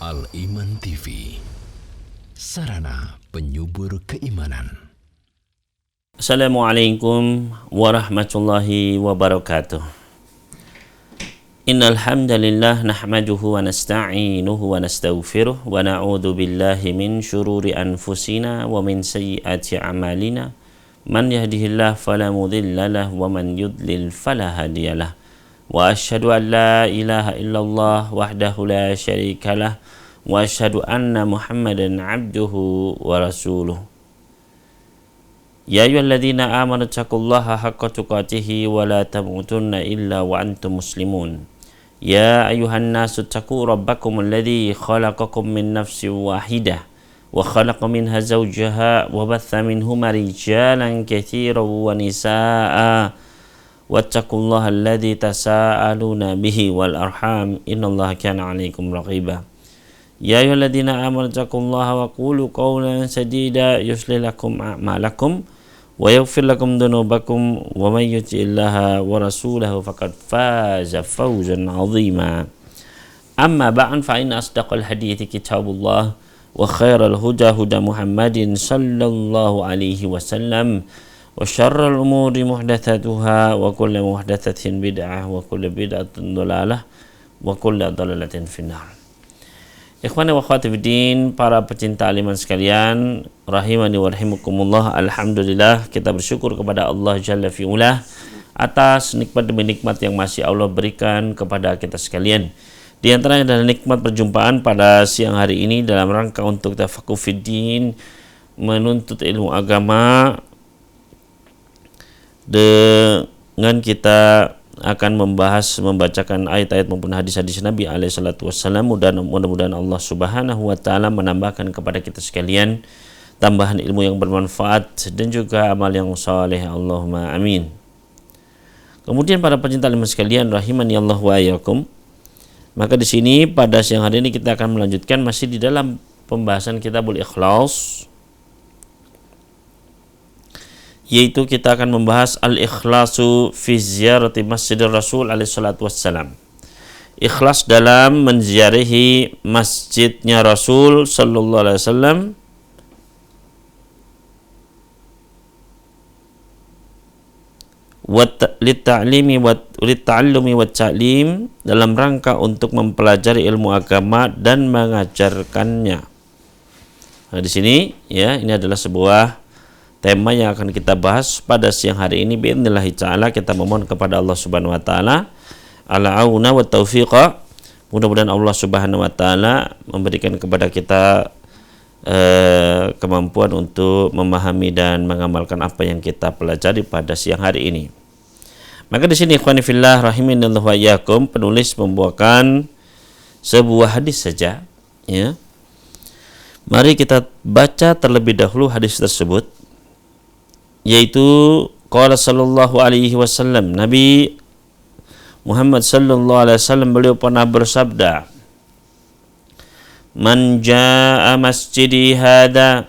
Al-Iman TV, sarana penyubur keimanan. Assalamualaikum warahmatullahi wabarakatuh. Innal hamdalillah nahmaduhu wa nasta'inuhu wa nastaghfiruh wa na'udzu billahi min syururi anfusina wa min sayyiati a'malina. Man yahdihillahu fala mudilla lahu wa man yudlil fala hadiyalah. Wa asyhadu an la ilaha illallah wahdahu la syarika lah wa asyhadu anna Muhammadan abduhu wa rasuluh. Ya ayyuhalladzina amanu taqullaha haqqa tuqatih wa la tamutunna illa wa antum muslimun. Ya ayyuhan nasu taqu rabbakum alladzi khalaqakum min nafsin wahidah wa khalaqa minha zawjaha wa batha minhuma rijalan katsiran wa nisaa'a wattaqullaha alladzi tasaaluna bihi wal arham innallaha kana 'alaikum raqiba. Ya ayyuhalladzina amanu taqullaha wa qulu qawlan sadida yuslih lakum a'malakum wa yaghfir lakum dhunubakum wa may yuti'illaha wa rasulahu faqad faza fawzan 'azima. Amma ba'd, fa inna asdaqal hadithi kitabullah wa khairal huda huda Muhammadin sallallahu alaihi wasallam wa syarrul umuri muhdatsatuha wa kullu muhdatsatin bid'ah wa kullu bid'atin dhalalah wa kullu dhalalatin finnar. Ikhwani wa akhwati fiddin, para pecinta aliman sekalian, rahimani wa rahimakumullah. Alhamdulillah, kita bersyukur kepada Allah Jalla fi'ulah atas nikmat demi nikmat yang masih Allah berikan kepada kita sekalian. Di antaranya adalah nikmat perjumpaan pada siang hari ini dalam rangka untuk tafaqquh fiddin, menuntut ilmu agama. Dengan kita akan membacakan ayat-ayat maupun hadis-hadis Nabi alaihissalatu wassalam. Mudah-mudahan Allah subhanahu wa ta'ala menambahkan kepada kita sekalian tambahan ilmu yang bermanfaat dan juga amal yang saleh. Allahumma amin. Kemudian para pecinta ilmu sekalian, rahimani Allah wa iyyakum. Maka di sini pada siang hari ini kita akan melanjutkan masih di dalam pembahasan Kitabul Ikhlas, yaitu kita akan membahas al-ikhlasu fi ziyarati masjidir Rasul alaihi salatu wassalam. Ikhlas dalam menziarahi masjidnya Rasul sallallahu alaihi wasallam litta'allumi wa ta'lim, dalam rangka untuk mempelajari ilmu agama dan mengajarkannya. Nah, di sini ya, ini adalah sebuah tema yang akan kita bahas pada siang hari ini. Bi'idznillah ta'ala, kita memohon kepada Allah subhanahu wa ta'ala al-auna wa taufiqa. Mudah-mudahan Allah subhanahu wa ta'ala memberikan kepada kita kemampuan untuk memahami dan mengamalkan apa yang kita pelajari pada siang hari ini. Maka di sini ikhwani fillah rahimanallahu wa iyyakum, penulis membawakan sebuah hadis saja ya. Mari kita baca terlebih dahulu hadis tersebut, yaitu qala sallallahu alaihi wasallam, Nabi Muhammad sallallahu alaihi wasallam beliau pernah bersabda, man jaa masjidi hada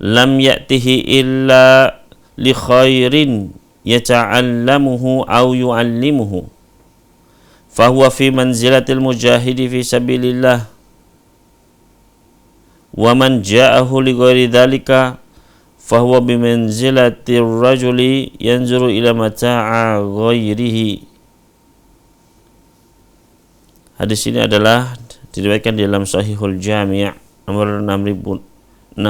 lam ya'tihi illa li khairin yata'allamuhu aw yu'allimuhu fahuwa fi manzilatil mujahidi fi sabilillah wa man ja'ahu li ghairi dhalika fahuwa bimanzilatir rajuli yanzuru ila mata'a ghairihi. Hadis ini adalah diriwayatkan di dalam Sahihul Jami' nomor 6060.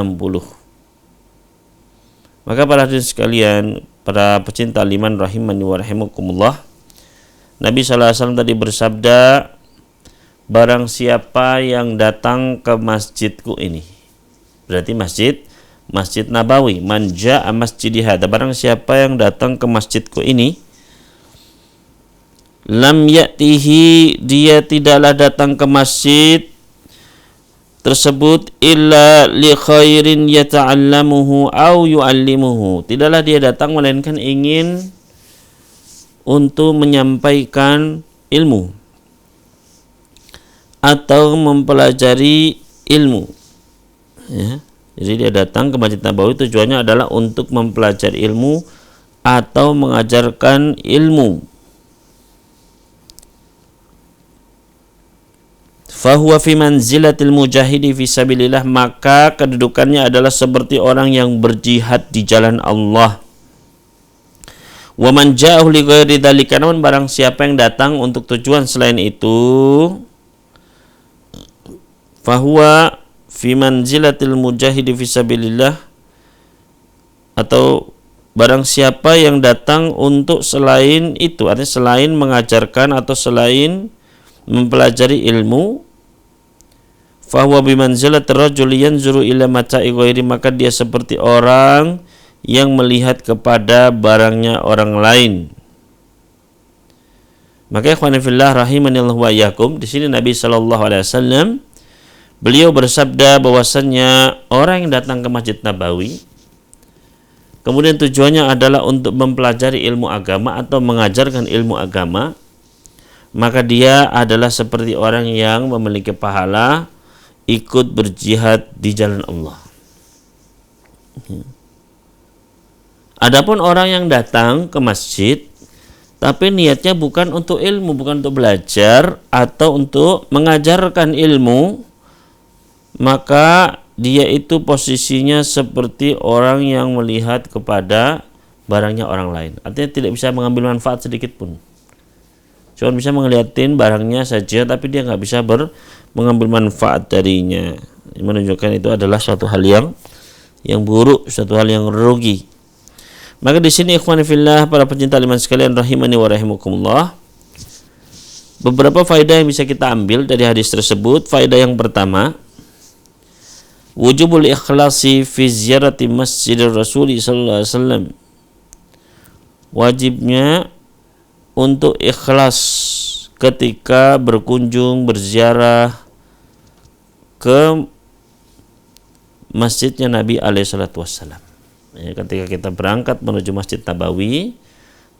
Maka para hadirin sekalian, para pecinta iman rahimani wa rahimakumullah, Nabi sallallahu alaihi wasallam tadi bersabda, barang siapa yang datang ke masjidku ini, berarti Masjid Nabawi, man jaa masjidi hadza, barang siapa yang datang ke masjidku ini, lam ya'tihi, dia tidaklah datang ke masjid tersebut illa li khairin yata'allamuhu aw yu'allimuhu, tidaklah dia datang melainkan ingin untuk menyampaikan ilmu atau mempelajari ilmu ya. Jadi dia datang ke Masjid Nabawi tujuannya adalah untuk mempelajari ilmu atau mengajarkan ilmu. fahuwa fi manzilatil mujahidi fi sabilillah, maka kedudukannya adalah seperti orang yang berjihad di jalan Allah. Wa man ja'ahu li ghairi dzalika, namun barang siapa yang datang untuk tujuan selain itu, fahuwa fi manzilatil mujahidi fi sabilillah, atau barang siapa yang datang untuk selain itu, artinya selain mengajarkan atau selain mempelajari ilmu, fahuwa bimanzilatir rajuli yanzuru ila mata'i ghairi, maka dia seperti orang yang melihat kepada barangnya orang lain. Maka ikhwan fillah rahimanillah wa iyyakum, di sini Nabi sallallahu alaihi wasallam beliau bersabda bahwasannya orang yang datang ke Masjid Nabawi kemudian tujuannya adalah untuk mempelajari ilmu agama atau mengajarkan ilmu agama, maka dia adalah seperti orang yang memiliki pahala ikut berjihad di jalan Allah. Adapun orang yang datang ke masjid tapi niatnya bukan untuk ilmu, bukan untuk belajar atau untuk mengajarkan ilmu, maka dia itu posisinya seperti orang yang melihat kepada barangnya orang lain. Artinya tidak bisa mengambil manfaat sedikit pun. Cuma bisa ngeliatin barangnya saja, tapi dia nggak bisa mengambil manfaat darinya. Menunjukkan itu adalah suatu hal yang buruk, suatu hal yang rugi. Maka di sini ikhwan fillah, para pencinta iman sekalian rahimani wa rahimakumullah, beberapa faedah yang bisa kita ambil dari hadis tersebut. Faedah yang pertama, wujubul ikhlasi fi ziyarati masjidir Rasul sallallahu alaihi wasallam. Wajibnya untuk ikhlas ketika berkunjung berziarah ke masjidnya Nabi alaihi salatu wasallam. Ya, ketika kita berangkat menuju Masjid Nabawi,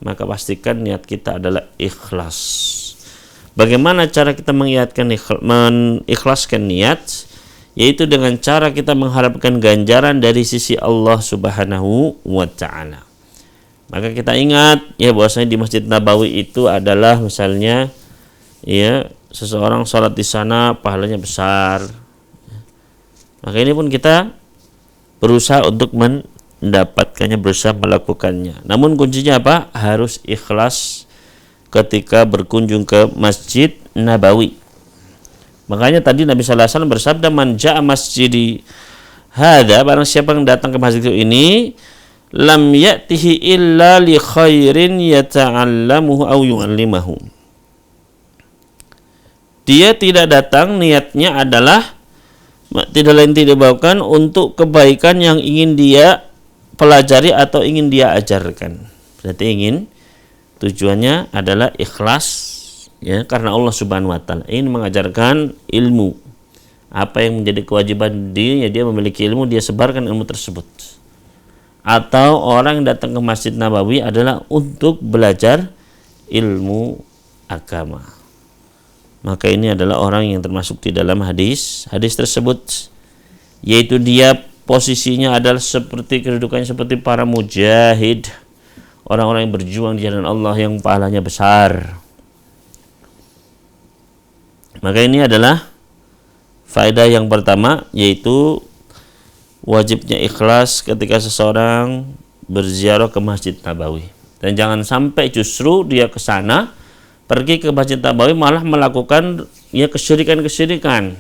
maka pastikan niat kita adalah ikhlas. Bagaimana cara kita mengikhlaskan niat? Yaitu dengan cara kita mengharapkan ganjaran dari sisi Allah Subhanahu wa ta'ala. Maka kita ingat ya bahwasanya di Masjid Nabawi itu adalah misalnya ya seseorang sholat di sana pahalanya besar. Maka ini pun kita berusaha untuk mendapatkannya, berusaha melakukannya. Namun kuncinya apa? Harus ikhlas ketika berkunjung ke Masjid Nabawi. Makanya tadi Nabi sallallahu alaihi wasallam bersabda, man ja'a masjidi hadza, barang siapa yang datang ke masjid ini, lam ya'tihi illa li khairin yata'allamuhu aw yu'allimahu. Dia tidak datang, niatnya adalah tidak lain tidak bukan untuk kebaikan yang ingin dia pelajari atau ingin dia ajarkan. Berarti tujuannya adalah ikhlas, ya, karena Allah Subhanahu wa taala ingin mengajarkan ilmu. Apa yang menjadi kewajiban dia memiliki ilmu, dia sebarkan ilmu tersebut. Atau orang yang datang ke Masjid Nabawi adalah untuk belajar ilmu agama. Maka ini adalah orang yang termasuk di dalam hadis tersebut, yaitu dia posisinya adalah seperti kedudukannya seperti para mujahid, orang-orang yang berjuang di jalan Allah yang pahalanya besar. Maka ini adalah faedah yang pertama, yaitu wajibnya ikhlas ketika seseorang berziarah ke Masjid Nabawi. Dan jangan sampai justru dia ke sana, pergi ke Masjid Nabawi malah melakukan ya kesyirikan-kesyirikan,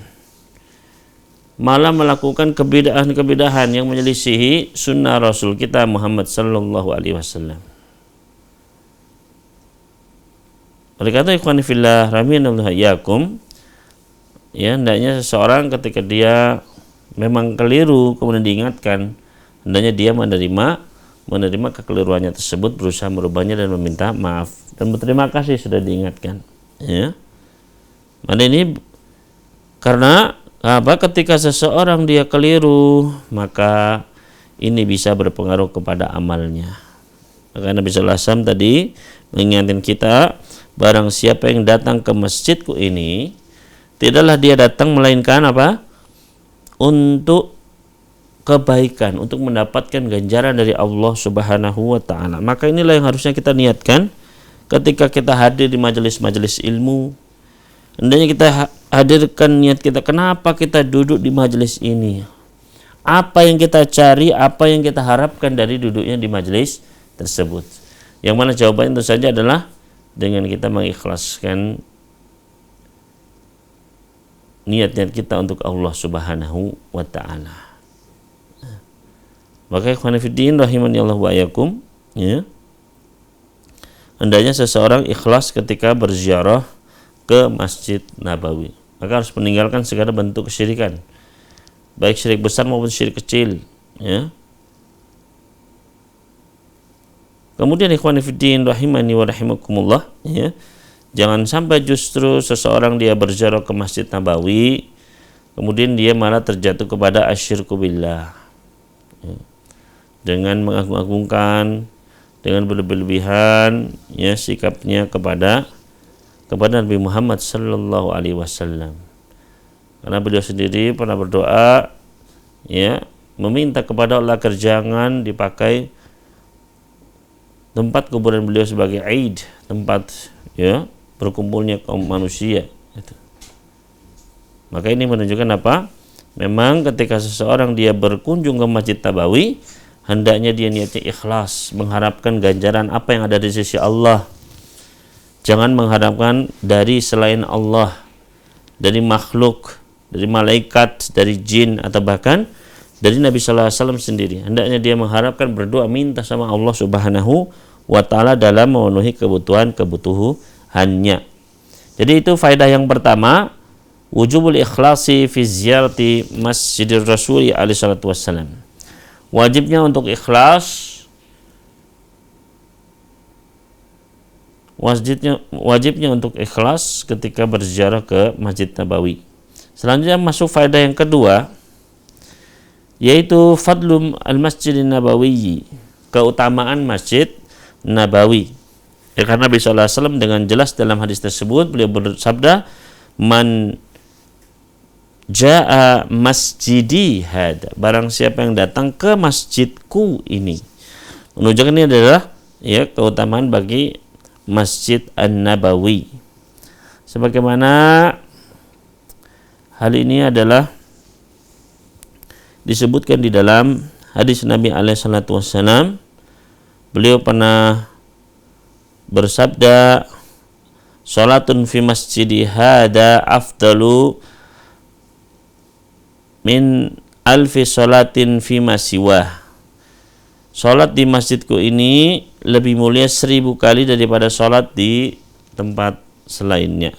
malah melakukan kebidahan-kebidahan yang menyelisihi sunnah Rasul kita Muhammad sallallahu alaihi wasallam. Oleh karena itu ikhwan fillah rahimanallahu iyyakum, ya hendaknya seseorang ketika dia memang keliru kemudian diingatkan, hendaknya dia menerima kekeliruannya tersebut, berusaha merubahnya dan meminta maaf dan berterima kasih sudah diingatkan, ya. Mana ini karena apa? Ketika seseorang dia keliru, maka ini bisa berpengaruh kepada amalnya. Maka Nabi sallallahu alaihi wasallam tadi mengingatkan kita, barang siapa yang datang ke masjidku ini, tidaklah dia datang melainkan apa? Untuk kebaikan, untuk mendapatkan ganjaran dari Allah Subhanahu wa taala. Maka inilah yang harusnya kita niatkan ketika kita hadir di majelis-majelis ilmu. Hendaknya kita hadirkan niat kita, kenapa kita duduk di majelis ini, apa yang kita cari, apa yang kita harapkan dari duduknya di majelis tersebut. Yang mana jawabannya tentu saja adalah dengan kita mengikhlaskan niat-niat kita untuk Allah Subhanahu wa ta'ala. Maka ikhwan fillah rahimani Allah wa iyyakum, ya, hendaknya seseorang ikhlas ketika berziarah ke Masjid Nabawi. Maka harus meninggalkan segala bentuk kesyirikan, baik syirik besar maupun syirik kecil, ya. Kemudian ikhwan fillah rahimani wa rahimakumullah, ya, jangan sampai justru seseorang dia berziarah ke Masjid Nabawi kemudian dia malah terjatuh kepada asyirku billah, ya, dengan mengagung-agungkan, dengan berlebihan, ya, sikapnya kepada Nabi Muhammad sallallahu alaihi wasallam. Karena beliau sendiri pernah berdoa, ya, meminta kepada Allah agar jangan dipakai tempat kuburan beliau sebagai aid, tempat, ya, berkumpulnya kaum manusia. Maka ini menunjukkan apa? Memang ketika seseorang dia berkunjung ke Masjid Nabawi, hendaknya dia niatnya ikhlas, mengharapkan ganjaran apa yang ada di sisi Allah. Jangan mengharapkan dari selain Allah, dari makhluk, dari malaikat, dari jin, atau bahkan dari Nabi sallallahu alaihi wasallam sendiri. Hendaknya dia mengharapkan, berdoa, minta sama Allah Subhanahu wa ta'ala dalam memenuhi kebutuhannya. Jadi itu faedah yang pertama, wujubul ikhlasi fi ziyarati Masjidir Rasul alaihi salatu wassalam. Wajibnya untuk ikhlas, wajibnya untuk ikhlas ketika berziarah ke Masjid Nabawi. Selanjutnya masuk faedah yang kedua, yaitu fadlum al-Masjidin Nabawi, keutamaan Masjid Nabawi. Ya, karena Nabi sallallahu alaihi wasallam dengan jelas dalam hadis tersebut beliau bersabda, man jaa masjidi hada, barang siapa yang datang ke masjidku ini, menunjukkan ini adalah, ya, keutamaan bagi Masjid An-Nabawi. Sebagaimana hal ini adalah disebutkan di dalam hadis Nabi alaihi salatu wassalam, beliau pernah bersabda, salatun fi masjidi hada afdalu min alfi salatin fi masiwah. Salat di masjidku ini lebih mulia 1000 kali daripada salat di tempat selainnya.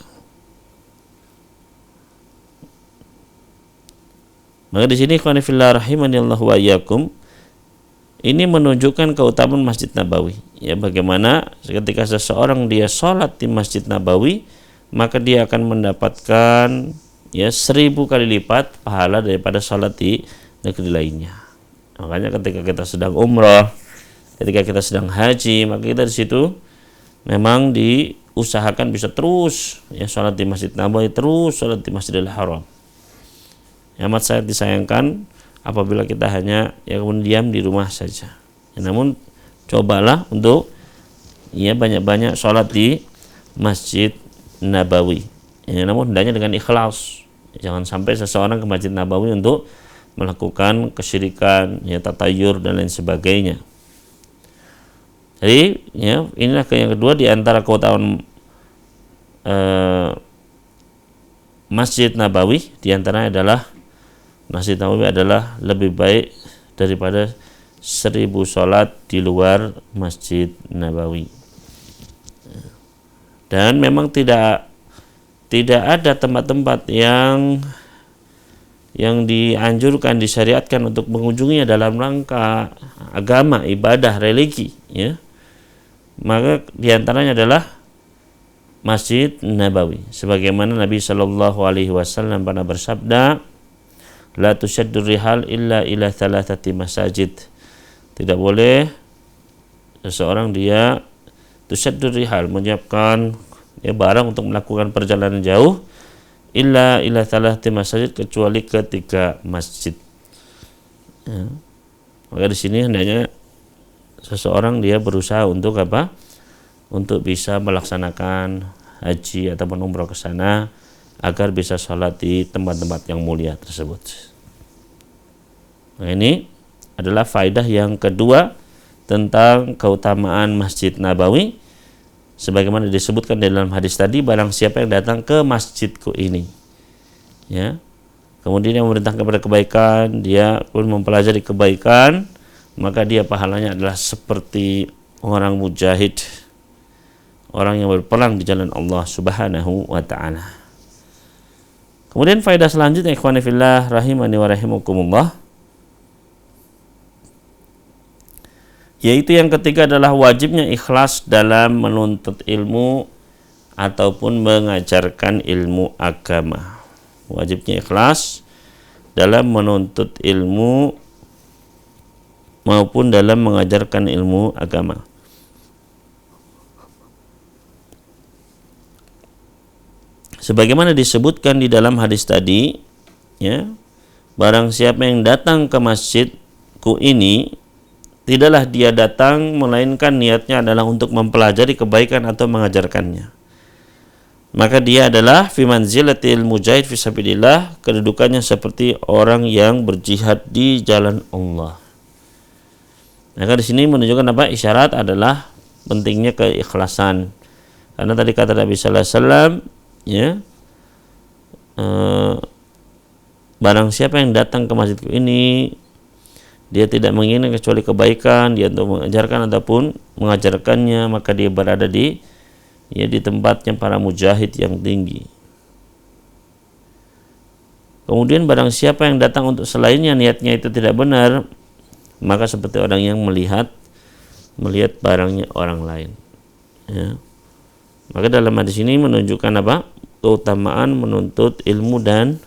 Maka di sini ikhwan fillah rahimanillahu wa iyyakum, ini menunjukkan keutamaan Masjid Nabawi. Ya, bagaimana ketika seseorang dia salat di Masjid Nabawi, maka dia akan mendapatkan, ya, 1000 kali lipat pahala daripada salat di negeri lainnya. Makanya ketika kita sedang umrah, ketika kita sedang haji, maka kita di situ memang diusahakan bisa terus, ya, salat di Masjid Nabawi, terus salat di Masjidil Haram. Amat sangat disayangkan apabila kita hanya, ya, kemudian diam di rumah saja. Ya, namun cobalah untuk, ya, banyak-banyak salat di Masjid Nabawi. Ya, namun hendaknya dengan ikhlas. Jangan sampai seseorang ke Masjid Nabawi untuk melakukan kesyirikan, ya, tatayur dan lain sebagainya. Jadi, ya, inilah yang kedua di antara keutamaan Masjid Nabawi, di antaranya adalah Masjid Nabawi adalah lebih baik daripada 1000 sholat di luar Masjid Nabawi. Dan memang tidak ada tempat-tempat yang dianjurkan, disyariatkan untuk mengunjunginya dalam rangka agama, ibadah, religi, ya. Maka diantaranya adalah Masjid Nabawi. Sebagaimana Nabi Shallallahu alaihi wasallam pernah bersabda, la tusyaddur rihal illa ila thalathati masajid. Tidak boleh seseorang dia tusyaddur rihal, menyiapkan, ya, barang untuk melakukan perjalanan jauh, illa ila thalathati masajid, kecuali ke 3 masjid. Ya. Maka di sini hendaknya seseorang dia berusaha untuk apa? Untuk bisa melaksanakan haji ataupun umrah ke sana agar bisa sholat di tempat-tempat yang mulia tersebut. Nah, ini adalah faedah yang kedua tentang keutamaan Masjid Nabawi, sebagaimana disebutkan dalam hadis tadi, barang siapa yang datang ke masjidku ini, ya, kemudian yang memerintahkan kepada kebaikan, dia pun mempelajari kebaikan, maka dia pahalanya adalah seperti orang mujahid, orang yang berperang di jalan Allah Subhanahu wa ta'ala. Kemudian faedah selanjutnya, ikhwani fillah rahimani wa rahimakumullah, yaitu yang ketiga adalah wajibnya ikhlas dalam menuntut ilmu ataupun mengajarkan ilmu agama. Wajibnya ikhlas dalam menuntut ilmu maupun dalam mengajarkan ilmu agama. Sebagaimana disebutkan di dalam hadis tadi, ya, barang siapa yang datang ke masjidku ini, tidaklah dia datang melainkan niatnya adalah untuk mempelajari kebaikan atau mengajarkannya, maka dia adalah fi manzilatil mujahid fi sabilillah, kedudukannya seperti orang yang berjihad di jalan Allah. Maka di sini menunjukkan apa? Isyarat adalah pentingnya keikhlasan. Karena tadi kata Nabi sallallahu alaihi wasallam, ya, barang siapa yang datang ke masjidku ini, dia tidak menginginkan kecuali kebaikan, dia untuk mengajarkan ataupun mengajarkannya, maka dia berada di tempatnya para mujahid yang tinggi. Kemudian barang siapa yang datang untuk selainnya, niatnya itu tidak benar, maka seperti orang yang melihat barangnya orang lain, ya. Maka dalam hadis ini menunjukkan apa? Keutamaan menuntut ilmu dan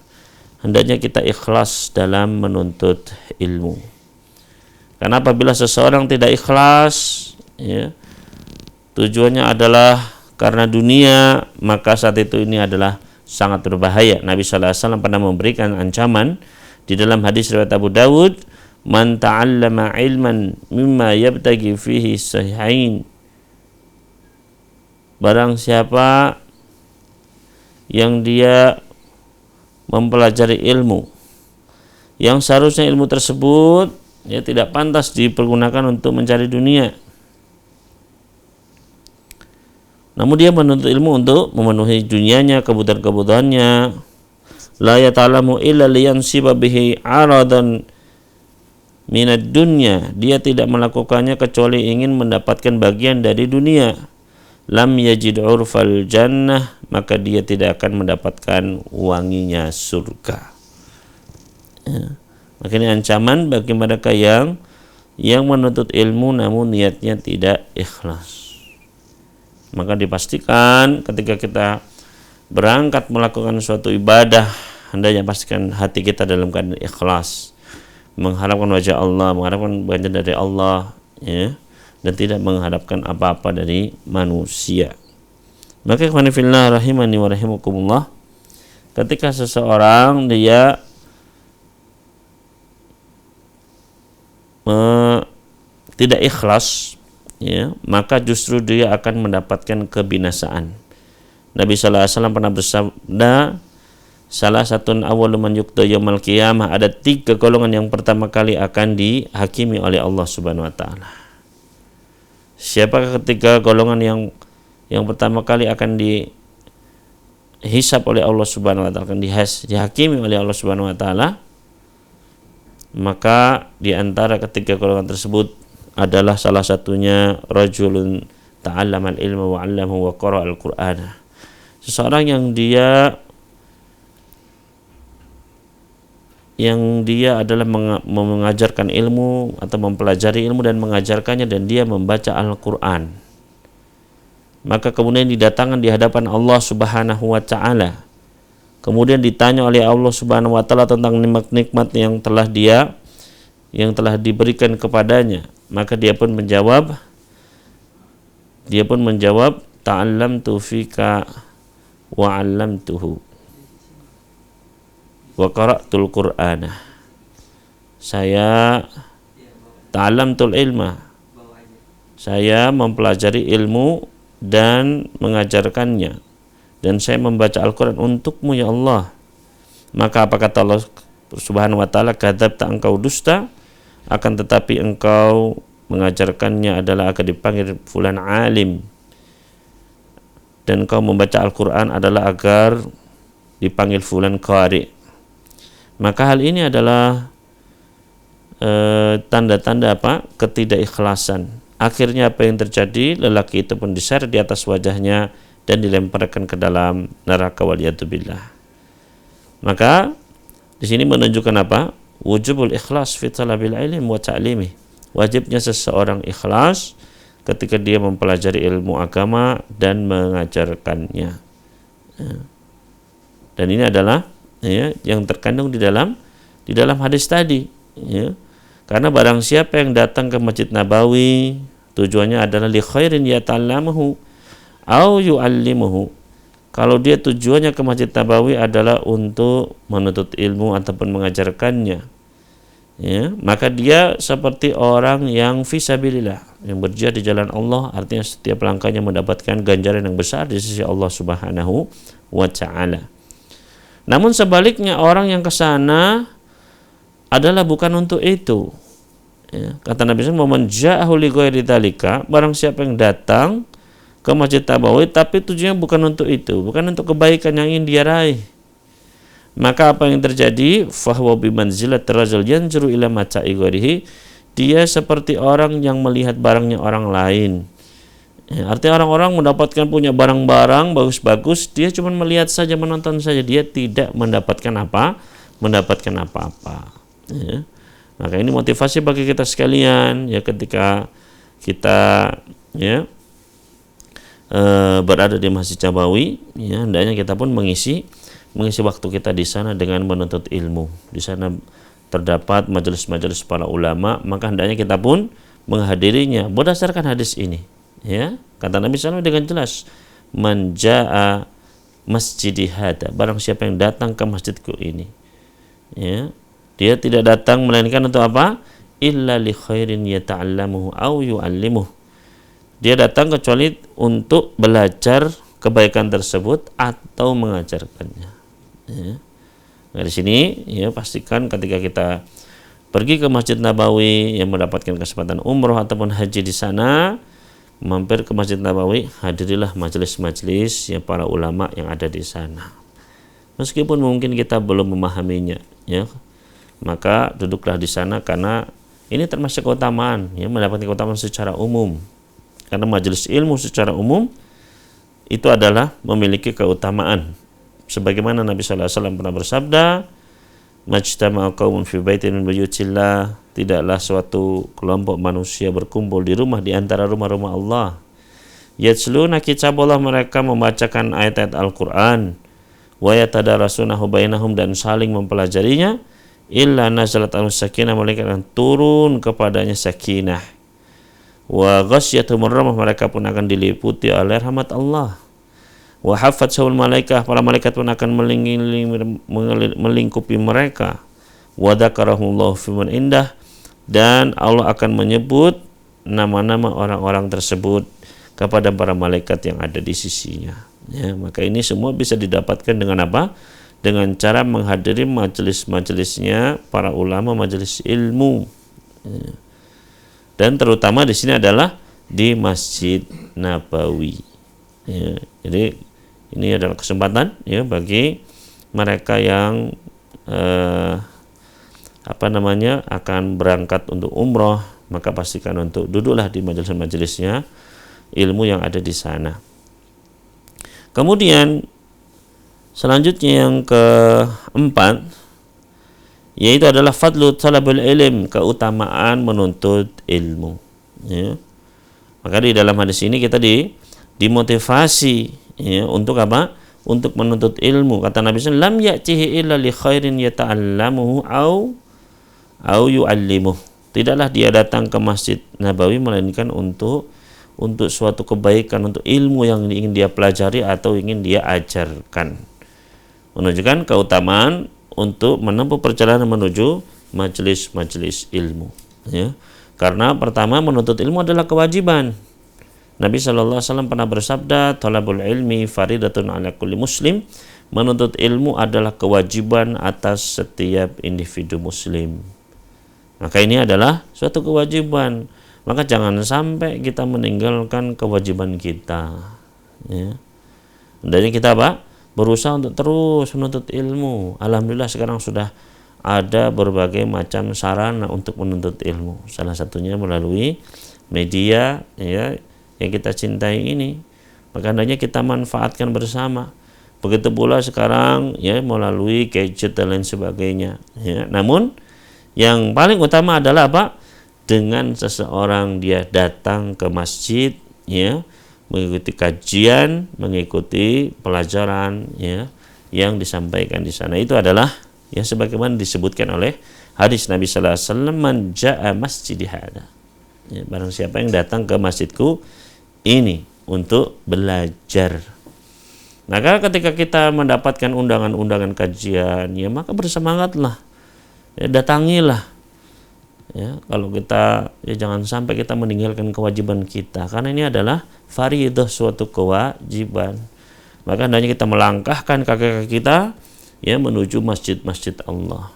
hendaknya kita ikhlas dalam menuntut ilmu. Karena apabila seseorang tidak ikhlas, ya, tujuannya adalah karena dunia, maka saat itu ini adalah sangat berbahaya. Nabi sallallahu alaihi wasallam pernah memberikan ancaman di dalam hadis riwayat Abu Dawud, "Man ta'allama ilman mimma yabtaghi fihi sahihain." Barang siapa yang dia mempelajari ilmu yang seharusnya ilmu tersebut tidak pantas dipergunakan untuk mencari dunia, namun dia menuntut ilmu untuk memenuhi dunianya, kebutuhan-kebutuhannya, la yata'alamu illa liyansiba bihi aradan minad dunya, dia tidak melakukannya kecuali ingin mendapatkan bagian dari dunia, lam yajid urfal jannah, maka dia tidak akan mendapatkan wanginya surga, ya. Maka ini ancaman bagi mereka yang menuntut ilmu namun niatnya tidak ikhlas. Maka dipastikan ketika kita berangkat melakukan suatu ibadah, hendaknya pastikan hati kita dalam keadaan ikhlas, mengharapkan wajah Allah, mengharapkan ganjaran dari Allah, ya, dan tidak mengharapkan apa-apa dari manusia. Maka ikhwani fillah rahimani wa rahimakumullah, ketika seseorang dia tidak ikhlas, ya, maka justru dia akan mendapatkan kebinasaan. Nabi sallallahu alaihi wasallam pernah bersabda, salah satu awwalu man yuqda yaumil qiyamah, ada 3 golongan yang pertama kali akan dihakimi oleh Allah Subhanahu wa taala. Siapakah ketiga golongan yang pertama kali akan dihisab oleh Allah Subhanahu wa taala, akan dihakimi oleh Allah Subhanahu wa taala? Maka di antara ketiga golongan tersebut adalah salah satunya rajulun ta'allamal ilma wa 'allamahu wa qara'al qur'ana. Seseorang yang dia adalah mengajarkan ilmu atau mempelajari ilmu dan mengajarkannya, dan dia membaca Al-Qur'an. Maka kemudian didatangkan di hadapan Allah Subhanahu wa ta'ala. Kemudian ditanya oleh Allah Subhanahu wa taala tentang nikmat-nikmat yang telah diberikan kepadanya, maka dia pun menjawab ta'allamtu fika wa 'allamtuhu wa qara'tul qur'ana. Saya ta'allamtul ilma, saya mempelajari ilmu dan mengajarkannya, dan saya membaca Al-Quran untukmu ya Allah. Maka apa kata Allah Subhanahu wa ta'ala, kadzabta, engkau dusta, akan tetapi engkau mengajarkannya adalah agar dipanggil fulan alim, dan engkau membaca Al-Quran adalah agar dipanggil fulan qari. Maka hal ini adalah tanda-tanda apa? Ketidakikhlasan. Akhirnya apa yang terjadi? Lelaki itu pun diseret di atas wajahnya dan dilemparkan ke dalam neraka, waliyadzubillah. Maka di sini menunjukkan apa? Wujubul ikhlas fi talabil ilm wa ta'limih. Wajibnya seseorang ikhlas ketika dia mempelajari ilmu agama dan mengajarkannya. Dan ini adalah yang terkandung di dalam hadis tadi. Karena barang siapa yang datang ke Masjid Nabawi tujuannya adalah li khairin yata'allamuhu au yu'allimuhu. Kalau dia tujuannya ke Masjid Nabawi adalah untuk menuntut ilmu ataupun mengajarkannya, maka dia seperti orang yang fisabilillah, yang berjihad di jalan Allah, artinya setiap langkahnya mendapatkan ganjaran yang besar di sisi Allah Subhanahu wa ta'ala. Namun sebaliknya, orang yang ke sana adalah bukan untuk itu. Kata Nabi SAW, "Man ja'ahu li ghairi dzalika", barang siapa yang datang ke Masjid Nabawi tapi tujuannya bukan untuk itu, bukan untuk kebaikan yang ingin dia raih, maka apa yang terjadi? Fahuwa bimanzilat rajul yanzuru ila mata'i ghairihi, dia seperti orang yang melihat barangnya orang lain. Artinya orang-orang mendapatkan punya barang-barang bagus-bagus, dia cuma melihat saja, menonton saja, dia tidak mendapatkan apa-apa. Maka ini motivasi bagi kita sekalian, ketika kita berada di Masjid Nabawi, hendaknya kita pun mengisi waktu kita di sana dengan menuntut ilmu. Di sana terdapat majelis-majelis para ulama, maka hendaknya kita pun menghadirinya berdasarkan hadis ini. Kata Nabi SAW dengan jelas, "Man jaa masjidi hada", barang siapa yang datang ke masjidku ini, dia tidak datang melainkan untuk apa? Illa li khairin yata'allamuhu au yu'allimuh. Dia datang kecuali untuk belajar kebaikan tersebut atau mengajarkannya. Nah, di sini pastikan ketika kita pergi ke Masjid Nabawi yang mendapatkan kesempatan umroh ataupun haji di sana, mampir ke Masjid Nabawi, hadirilah majelis-majelis para ulama yang ada di sana. Meskipun mungkin kita belum memahaminya, maka duduklah di sana, karena ini termasuk keutamaan, mendapatkan keutamaan secara umum. Karena majelis ilmu secara umum itu adalah memiliki keutamaan. Sebagaimana Nabi sallallahu alaihi wasallam pernah bersabda, "Majtama'a qaumun fi baitin min buyutillah", tidaklah suatu kelompok manusia berkumpul di rumah di antara rumah-rumah Allah. Yatsluna kitaballah, mereka membacakan ayat-ayat Al-Qur'an, wa yatadarasunahu bainahum, dan saling mempelajarinya, illa nazalat al-sakinah, malaikat akan turun kepadanya sakinah, wa ghasyiyatuhum rahmah, mereka pun akan diliputi oleh rahmat Allah, wa hafatsahul malaikah, para malaikat pun akan melingkupi mereka, wa dzakarahumullahu fi man indah, dan Allah akan menyebut nama-nama orang-orang tersebut kepada para malaikat yang ada di sisinya. Maka ini semua bisa didapatkan dengan apa? Dengan cara menghadiri majelis-majelisnya para ulama, majelis ilmu. Dan terutama di sini adalah di Masjid Nabawi. Jadi ini adalah kesempatan bagi mereka yang akan berangkat untuk umroh, maka pastikan untuk duduklah di majelis-majelisnya ilmu yang ada di sana. Kemudian selanjutnya yang keempat, yaitu adalah fadlu talabul ilm, keutamaan menuntut ilmu. Maka di dalam hadis ini kita dimotivasi untuk apa? Untuk menuntut ilmu. Kata Nabi SAW, "Lam ya'tihi illa li khairin yata'allamuhu au yu'allimuh." Tidaklah dia datang ke Masjid Nabawi melainkan untuk suatu kebaikan, untuk ilmu yang ingin dia pelajari atau ingin dia ajarkan. Menunjukkan keutamaan untuk menempuh perjalanan menuju majelis-majelis ilmu. Karena pertama, menuntut ilmu adalah kewajiban. Nabi SAW pernah bersabda, "Thalabul ilmi faridatun ala kulli muslim." Menuntut ilmu adalah kewajiban atas setiap individu muslim. Maka ini adalah suatu kewajiban. Maka jangan sampai kita meninggalkan kewajiban kita. Ya. Hendaknya kita apa? Berusaha untuk terus menuntut ilmu. Alhamdulillah sekarang sudah ada berbagai macam sarana untuk menuntut ilmu. Salah satunya melalui media ya yang kita cintai ini. Maka hendaknya kita manfaatkan bersama. Begitu pula sekarang ya melalui gadget dan lain sebagainya. Ya. Namun yang paling utama adalah apa? Dengan seseorang dia datang ke masjid, ya, mengikuti kajian, mengikuti pelajaran, ya, yang disampaikan di sana. Itu adalah ya sebagaimana disebutkan oleh hadis Nabi sallallahu alaihi wasallam, "Man jaa masjidi hada." Ya, barang siapa yang datang ke masjidku ini untuk belajar. Maka ketika kita mendapatkan undangan-undangan kajian, ya maka bersemangatlah, ya, datangilah. Ya, kalau kita ya jangan sampai kita meninggalkan kewajiban kita, karena ini adalah fardhu, suatu kewajiban. Maka hendaknya kita melangkahkan kaki kita ya menuju masjid-masjid Allah.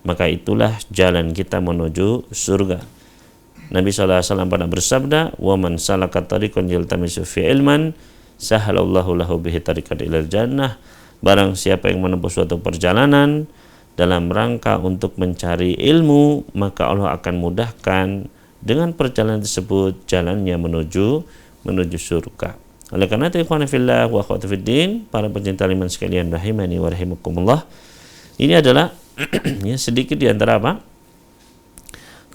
Maka itulah jalan kita menuju surga. Nabi SAW pernah bersabda, "Wa man salaka tariqan yaltamisu fi ilman, sahalallahu lahu bihi tariqan ilal jannah." Barang siapa yang menempuh suatu perjalanan dalam rangka untuk mencari ilmu, maka Allah akan mudahkan dengan perjalanan tersebut jalannya menuju surga. Oleh karena itu, ikhwan fillah wa akhwat fiddin, para pencinta iman sekalian rahimani wa rahimakumullah, ini adalah ya sedikit di antara apa?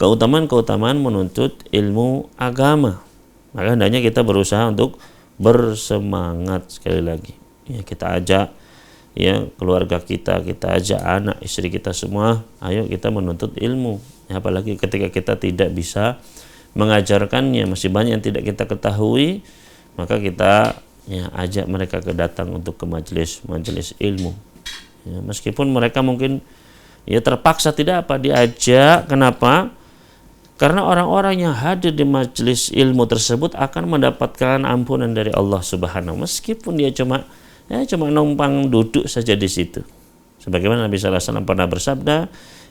Keutamaan-keutamaan menuntut ilmu agama. Maka hendaknya kita berusaha untuk bersemangat. Sekali lagi ya, kita ajak ya keluarga kita ajak anak istri kita semua, ayo kita menuntut ilmu ya, apalagi ketika kita tidak bisa mengajarkannya, masih banyak yang tidak kita ketahui, maka kita ya ajak mereka datang untuk ke majelis ilmu ya, meskipun mereka mungkin ya terpaksa tidak apa diajak. Kenapa? Karena orang-orang yang hadir di majelis ilmu tersebut akan mendapatkan ampunan dari Allah Subhanahu, meskipun dia cuma numpang duduk saja di situ. Sebagaimana Nabi sallallahu alaihi wasallam pernah bersabda,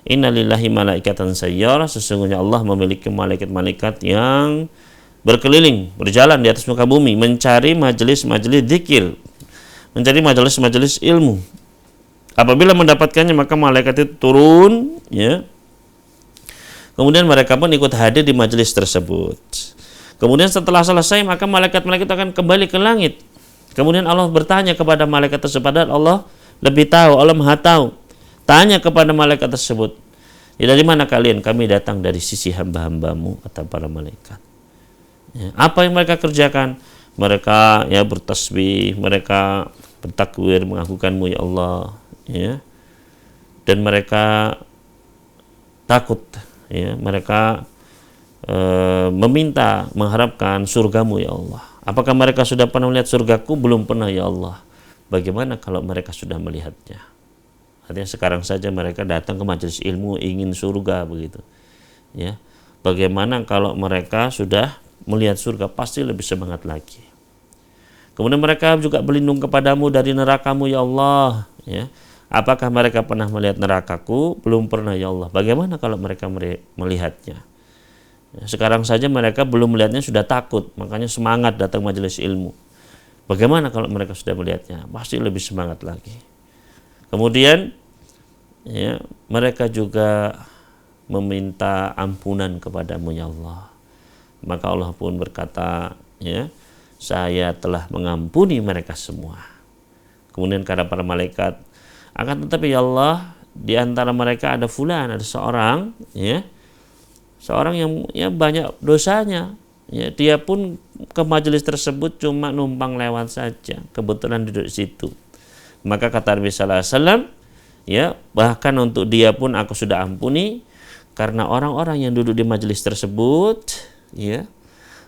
"Innalillahi malaikatan sayyarah." Sesungguhnya Allah memiliki malaikat-malaikat yang berkeliling, berjalan di atas muka bumi, mencari majelis-majelis dzikir, mencari majelis-majelis ilmu. Apabila mendapatkannya, maka malaikat itu turun, ya. Kemudian mereka pun ikut hadir di majelis tersebut. Kemudian setelah selesai, maka malaikat-malaikat akan kembali ke langit. Kemudian Allah bertanya kepada malaikat tersebut, padahal Allah lebih tahu, Allah Maha tahu. Tanya kepada malaikat tersebut, "Ya, dari mana kalian?" "Kami datang dari sisi hamba-hambamu," kata para malaikat. Ya, apa yang mereka kerjakan? Mereka ya bertasbih, mereka bertakwir, mengagukanmu ya Allah, ya. Dan mereka takut, ya, mereka meminta, mengharapkan surgamu ya Allah. Apakah mereka sudah pernah melihat surgaku? Belum pernah ya Allah. Bagaimana kalau mereka sudah melihatnya? Artinya sekarang saja mereka datang ke majelis ilmu ingin surga begitu. Ya. Bagaimana kalau mereka sudah melihat surga? Pasti lebih semangat lagi. Kemudian mereka juga berlindung kepadamu dari nerakamu ya Allah. Ya. Apakah mereka pernah melihat nerakaku? Belum pernah ya Allah. Bagaimana kalau mereka melihatnya? Sekarang saja mereka belum melihatnya sudah takut, makanya semangat datang majelis ilmu. Bagaimana kalau mereka sudah melihatnya? Pasti lebih semangat lagi. Kemudian ya, mereka juga meminta ampunan kepadamu ya Allah. Maka Allah pun berkata, ya, "Saya telah mengampuni mereka semua." Kemudian kata para malaikat, "Akan tetapi ya Allah, di antara mereka ada fulan, ada seorang, ya, seorang yang ya banyak dosanya, ya, dia pun ke majelis tersebut cuma numpang lewat saja, kebetulan duduk di situ." Maka kata Nabi sallallahu alaihi wasallam, ya, bahkan untuk dia pun aku sudah ampuni, karena orang-orang yang duduk di majelis tersebut, ya,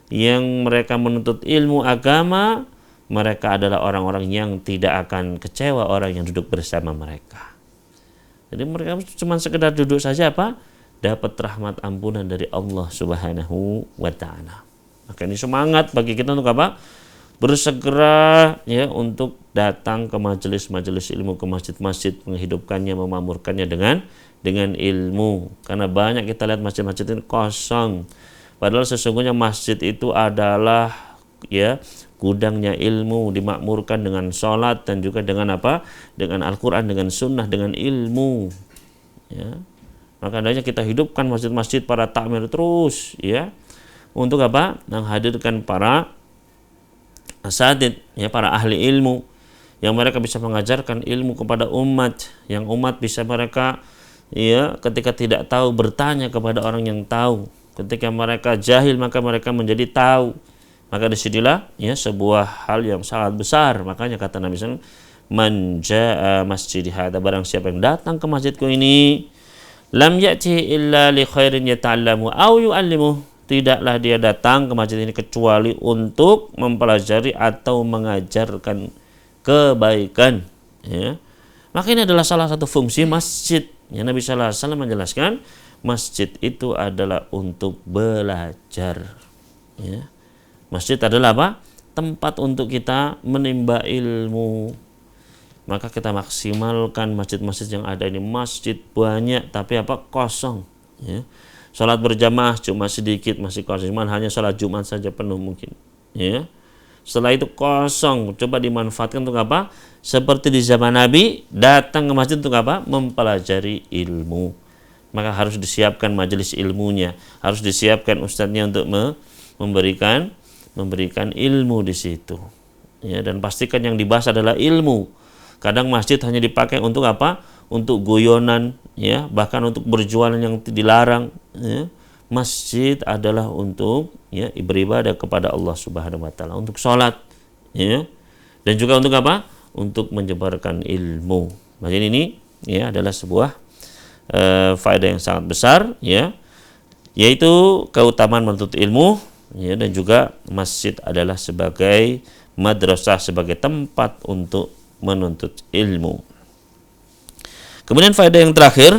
yang mereka menuntut ilmu agama, mereka adalah orang-orang yang tidak akan kecewa orang yang duduk bersama mereka. Jadi mereka cuma sekedar duduk saja apa? Dapat rahmat ampunan dari Allah Subhanahu wa ta'ala. Maka ini semangat bagi kita untuk apa? Bersegera ya untuk datang ke majelis-majelis ilmu, ke masjid-masjid, menghidupkannya, memamurkannya dengan ilmu. Karena banyak kita lihat masjid-masjid ini kosong. Padahal sesungguhnya masjid itu adalah ya gudangnya ilmu, dimakmurkan dengan sholat dan juga dengan apa? Dengan Al-Quran, dengan sunnah, dengan ilmu. Ya. Maka adanya kita hidupkan masjid-masjid para takmir terus, ya, untuk apa? Menghadirkan para asatidz, ya, para ahli ilmu yang mereka bisa mengajarkan ilmu kepada umat, yang umat bisa mereka ya ketika tidak tahu bertanya kepada orang yang tahu, ketika mereka jahil maka mereka menjadi tahu. Maka disinilah ya sebuah hal yang sangat besar. Makanya kata Nabi SAW, man jaa masjid hadza, barang siapa yang datang ke masjidku ini, lam ya'ti illa li khairin yata'allamu aw yu'allimu, tidaklah dia datang ke masjid ini kecuali untuk mempelajari atau mengajarkan kebaikan, ya. Maka ini adalah salah satu fungsi masjid. Ya, Nabi sallallahu alaihi wasallam menjelaskan masjid itu adalah untuk belajar, ya. Masjid adalah apa? Tempat untuk kita menimba ilmu. Maka kita maksimalkan masjid-masjid yang ada ini. Masjid banyak tapi apa? Kosong, ya. Salat berjamaah cuma sedikit, masih kosong. Cuma hanya salat Jumat saja penuh mungkin, ya. Setelah itu kosong. Coba dimanfaatkan untuk apa? Seperti di zaman Nabi, datang ke masjid untuk apa? Mempelajari ilmu. Maka harus disiapkan majelis ilmunya, harus disiapkan ustadznya untuk memberikan ilmu di situ, ya. Dan pastikan yang dibahas adalah ilmu. Kadang masjid hanya dipakai untuk apa? Untuk guyonan, ya, bahkan untuk berjualan yang dilarang, ya. Masjid adalah untuk ya beribadah kepada Allah Subhanahu wa taala, untuk sholat, ya. Dan juga untuk apa? Untuk menyebarkan ilmu. Maka ini ya adalah sebuah faedah yang sangat besar, ya, yaitu keutamaan menuntut ilmu, ya, dan juga masjid adalah sebagai madrasah, sebagai tempat untuk menuntut ilmu. Kemudian faedah yang terakhir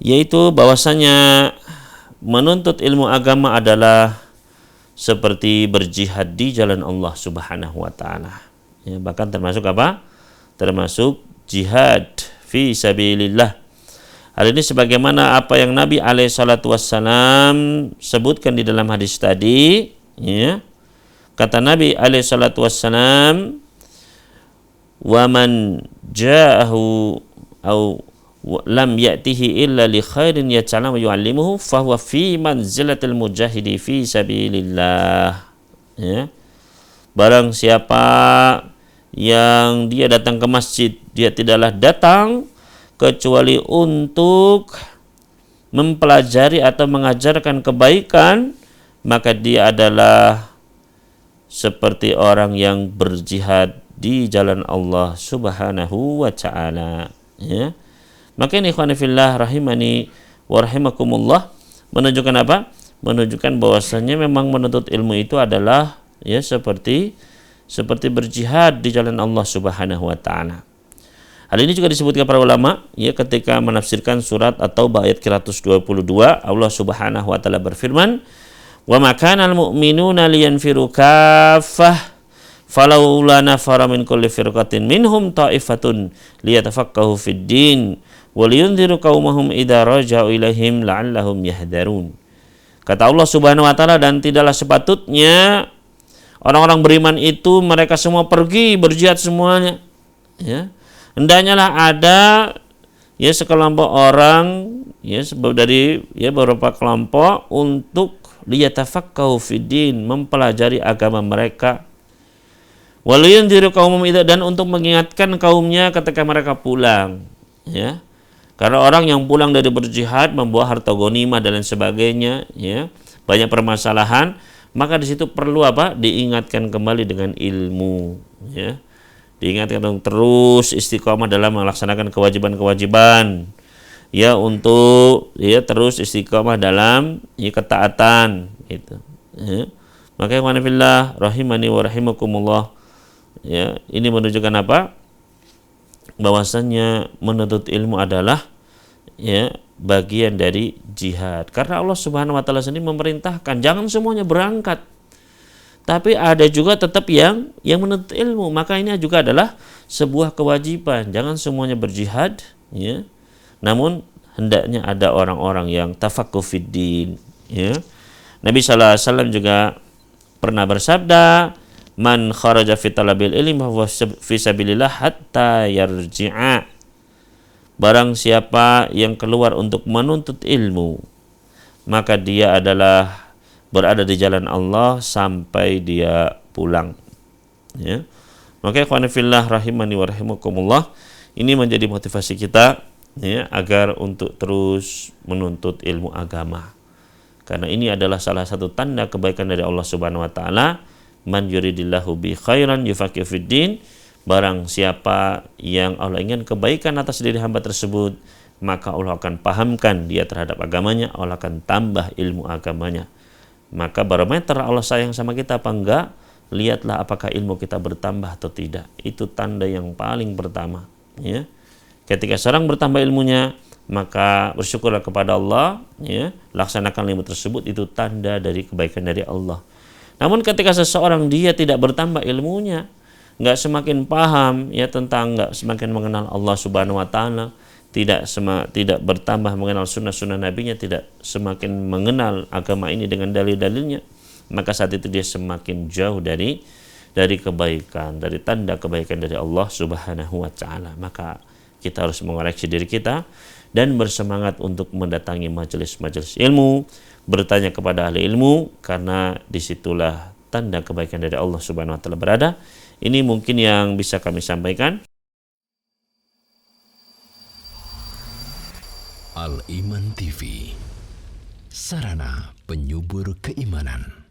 yaitu bahwasanya menuntut ilmu agama adalah seperti berjihad di jalan Allah Subhanahu wa taala. Ya, bahkan termasuk apa? Termasuk jihad fi sabilillah. Hal ini sebagaimana apa yang Nabi alaihi salatu wassalam sebutkan di dalam hadis tadi, ya. Kata Nabi alaihi salatu wassalam, "Wa man ja'ahu au lam ya'tihi illa li khairin yata'allamu yu'allimuhu fahuwa fi manzilatil mujahidi fi sabilillah." Ya. Barang siapa yang dia datang ke masjid, dia tidaklah datang kecuali untuk mempelajari atau mengajarkan kebaikan, maka dia adalah seperti orang yang berjihad di jalan Allah Subhanahu wa ta'ala, ya. Maka ini ikhwan fillah rahimani wa rahimakumullah menunjukkan apa? Menunjukkan bahwasanya memang menuntut ilmu itu adalah ya seperti berjihad di jalan Allah Subhanahu wa taala. Hal ini juga disebutkan para ulama ya ketika menafsirkan surat At-Taubah ayat 122. Allah Subhanahu wa taala berfirman, "Wa ma kana al-mu'minuna liyanfiru kaffah falawla nafara min kulli firqatin minhum ta'ifatun liyatafaqahu fid din wa liyunziru qaumahum idza raja'u ilaihim la'allahum yahdharun." Kata Allah Subhanahu wa taala, dan tidaklah sepatutnya orang-orang beriman itu mereka semua pergi berjihad semuanya, ya. Hendaknya ada ya sekelompok orang ya sebab dari ya beberapa kelompok untuk liyatafaqahu fiddin, mempelajari agama mereka. Waliyunziru qaumahum idza, dan untuk mengingatkan kaumnya ketika mereka pulang, ya. Karena orang yang pulang dari berjihad membawa harta ghanimah dan lain sebagainya, ya, banyak permasalahan, maka di situ perlu apa? Diingatkan kembali dengan ilmu, ya. Diingatkan terus istiqomah dalam melaksanakan kewajiban-kewajiban, ya, untuk ya terus istiqomah dalam ya, ketaatan, gitu, ya. Maka ikhwan fillah rahimani wa rahimakumullah, ya, ini menunjukkan apa? Bahwasannya menuntut ilmu adalah ya bagian dari jihad. Karena Allah Subhanahu wa taala sendiri memerintahkan jangan semuanya berangkat. Tapi ada juga tetap yang menuntut ilmu. Maka ini juga adalah sebuah kewajiban. Jangan semuanya berjihad, ya. Namun hendaknya ada orang-orang yang tafaqquh fid din, ya. Nabi sallallahu alaihi wasallam juga pernah bersabda, "Man kharaja fi talabil ilmi fa fi sabilillah hatta yarji'a." Barang siapa yang keluar untuk menuntut ilmu, maka dia adalah berada di jalan Allah sampai dia pulang, ya. Maka ikhwan fillah rahimani wa rahimakumullah, ini menjadi motivasi kita, ya, agar untuk terus menuntut ilmu agama. Karena ini adalah salah satu tanda kebaikan dari Allah Subhanahu wa taala, man yuridillahu bi khairan yufaqihu fid din. Barang siapa yang Allah ingin kebaikan atas diri hamba tersebut, maka Allah akan pahamkan dia terhadap agamanya, Allah akan tambah ilmu agamanya. Maka barometer Allah sayang sama kita apa enggak, lihatlah apakah ilmu kita bertambah atau tidak. Itu tanda yang paling pertama, ya. Ketika seorang bertambah ilmunya, maka bersyukurlah kepada Allah, ya, laksanakan ilmu tersebut, itu tanda dari kebaikan dari Allah. Namun ketika seseorang dia tidak bertambah ilmunya, nggak semakin paham, ya, tentang, nggak semakin mengenal Allah Subhanahu wa taala, tidak bertambah mengenal sunnah-sunnah nabinya, tidak semakin mengenal agama ini dengan dalil-dalilnya, maka saat itu dia semakin jauh dari kebaikan, dari tanda kebaikan dari Allah Subhanahu wa taala. Maka kita harus mengoreksi diri kita dan bersemangat untuk mendatangi majelis-majelis ilmu, bertanya kepada ahli ilmu, karena disitulah tanda kebaikan dari Allah Subhanahu wa taala berada. Ini mungkin yang bisa kami sampaikan. Al Iman TV, sarana penyubur keimanan.